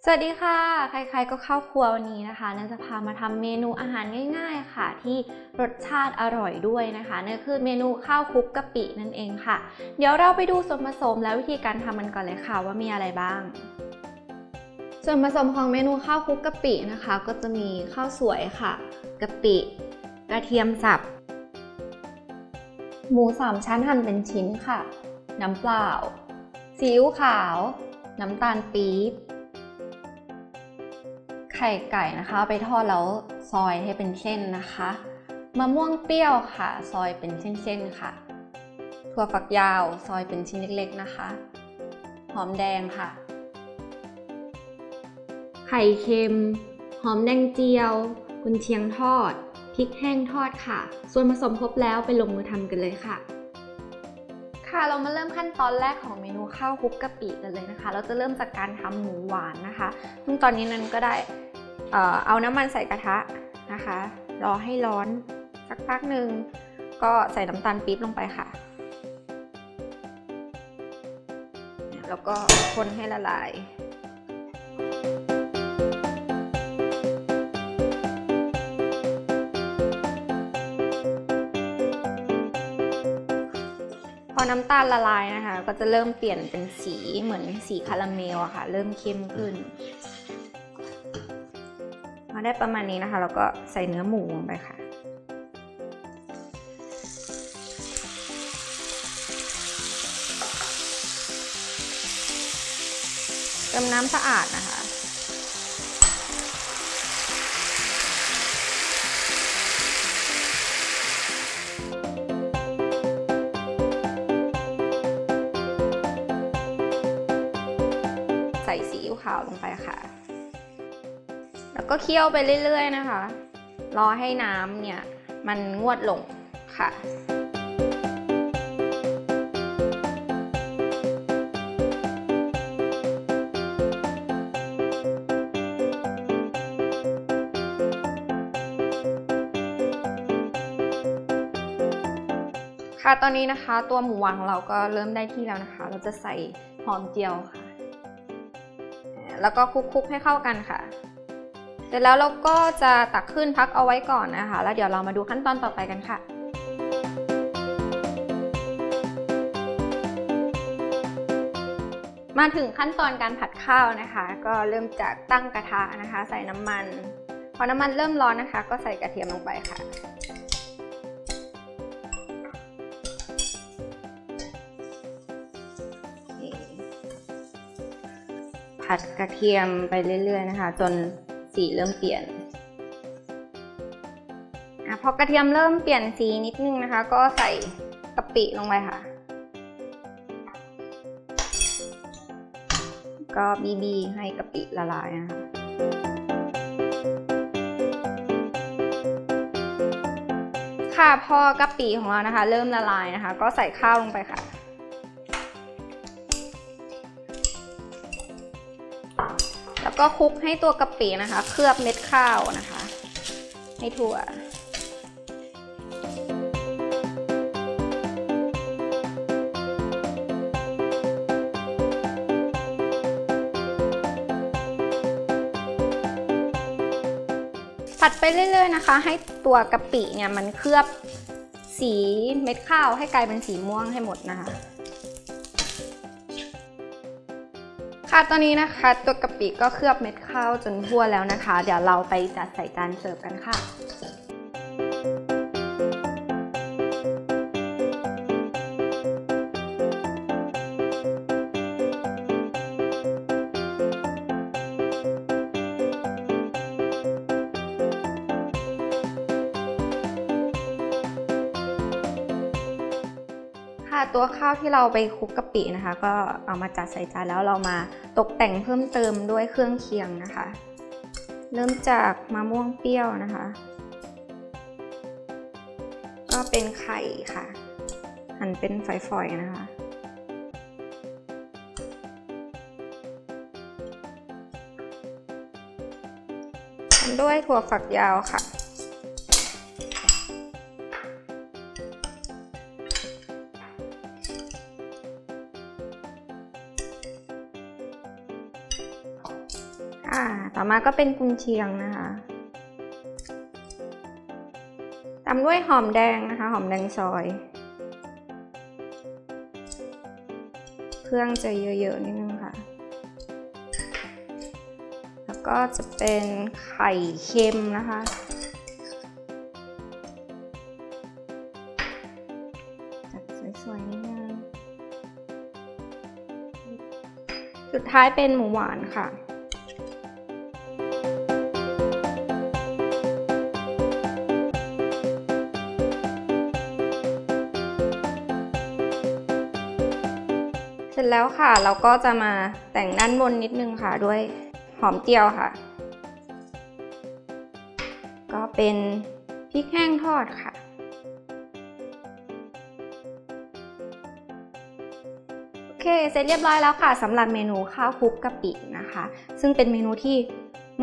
สวัสดีค่ะใครๆก็เข้าครัววันนี้นะคะน่าจะพามาทำเมนูอาหารง่ายๆค่ะที่รสชาติอร่อยด้วยนะคะนั่นคือเมนูข้าวคลุกกะปินั่นเองค่ะเดี๋ยวเราไปดูส่วนผสมและวิธีการทำมันก่อนเลยค่ะว่ามีอะไรบ้างส่วนผสมของเมนูข้าวคลุกกะปินะคะก็จะมีข้าวสวยค่ะกะปิกระเทียมสับหมู3ชั้นหั่นเป็นชิ้นค่ะน้ำเปล่าซีอิ๊วขาวน้ำตาลปี๊บไข่ไก่นะคะไปทอดแล้วซอยให้เป็นเส้นนะคะมะม่วงเปรี้ยวค่ะซอยเป็นเส้นๆค่ะถั่วฝักยาวซอยเป็นชิ้นเล็กๆนะคะหอมแดงค่ะไข่เค็มหอมแดงเจียวกุนเชียงทอดพริกแห้งทอดค่ะส่วนผสมครบแล้วไปลงมือทำกันเลยค่ะเรามาเริ่มขั้นตอนแรกของเมนูข้าวคลุกกะปิกันเลยนะคะเราจะเริ่มจากการทำหมูหวานนะคะซึ่งตอนนี้นั้นก็ได้เอาน้ำมันใส่กระทะนะคะรอให้ร้อนสักพักหนึ่งก็ใส่น้ำตาลปี๊บลงไปค่ะแล้วก็คนให้ละลายพอน้ำตาลละลายนะคะก็จะเริ่มเปลี่ยนเป็นสีเหมือนสีคาราเมลอะค่ะเริ่มเข้มขึ้นพอได้ประมาณนี้นะคะแล้วก็ใส่เนื้อหมูลงไปค่ะเติมน้ำสะอาดนะคะใส่ซีอิ๊วขาวลงไปค่ะแล้วก็เคี่ยวไปเรื่อยๆนะคะรอให้น้ำเนี่ยมันงวดลงค่ะตอนนี้นะคะตัวหมูหวานของเราก็เริ่มได้ที่แล้วนะคะเราจะใส่หอมเจียวค่ะแล้วก็คลุกๆให้เข้ากันค่ะเสร็จแล้วเราก็จะตักขึ้นพักเอาไว้ก่อนนะคะแล้วเดี๋ยวเรามาดูขั้นตอนต่อไปกันค่ะมาถึงขั้นตอนการผัดข้าวนะคะก็เริ่มจากตั้งกระทะนะคะใส่น้ำมันพอน้ำมันเริ่มร้อนนะคะก็ใส่กระเทียมลงไปค่ะผัดกระเทียมไปเรื่อยๆนะคะจนสีเริ่มเปลี่ยนพอกระเทียมเริ่มเปลี่ยนสีนิดนึงนะคะก็ใส่กะปิลงไปค่ะก็บีให้กะปิละลายนะคะพอกะปิของเรานะคะเริ่มละลายนะคะก็ใส่ข้าวลงไปค่ะแล้วก็คลุกให้ตัวกะปินะคะเคลือบเม็ดข้าวนะคะให้ทั่วผัดไปเรื่อยๆนะคะให้ตัวกะปิเนี่ยมันเคลือบสีเม็ดข้าวให้กลายเป็นสีม่วงให้หมดนะคะตอนนี้นะคะตัวกะปิก็เคลือบเม็ดข้าวจนทั่วแล้วนะคะเดี๋ยวเราไปจัดใส่จานเสิร์ฟกันค่ะตัวข้าวที่เราไปคลุกกะปินะคะก็เอามาจัดใส่จานแล้วเรามาตกแต่งเพิ่มเติมด้วยเครื่องเคียงนะคะเริ่มจากมะม่วงเปรี้ยวนะคะก็เป็นไข่ค่ะหั่นเป็นฝอยๆนะคะด้วยถั่วฝักยาวค่ะ ต่อมาก็เป็นกุนเชียงนะคะตามด้วยหอมแดงนะคะหอมแดงซอยเครื่องจะเยอะๆนิดนึงค่ะแล้วก็จะเป็นไข่เค็มนะคะจัดสวยๆนิดนึงสุดท้ายเป็นหมูหวานค่ะเสร็จแล้วค่ะเราก็จะมาแต่งด้านบนนิดนึงค่ะด้วยหอมเจียวค่ะก็เป็นพริกแห้งทอดค่ะโอเคเสร็จเรียบร้อยแล้วค่ะสำหรับเมนูข้าวคลุกกะปินะคะซึ่งเป็นเมนูที่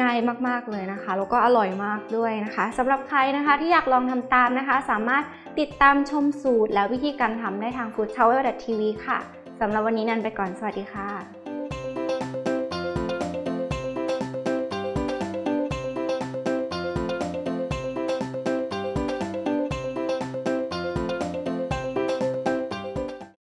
ง่ายมากๆเลยนะคะแล้วก็อร่อยมากด้วยนะคะสำหรับใครนะคะที่อยากลองทำตามนะคะสามารถติดตามชมสูตรและวิธีการทำได้ทาง foodtower.tv ค่ะสำหรับวันนี้นันไปก่อนสวัสดีค่ะ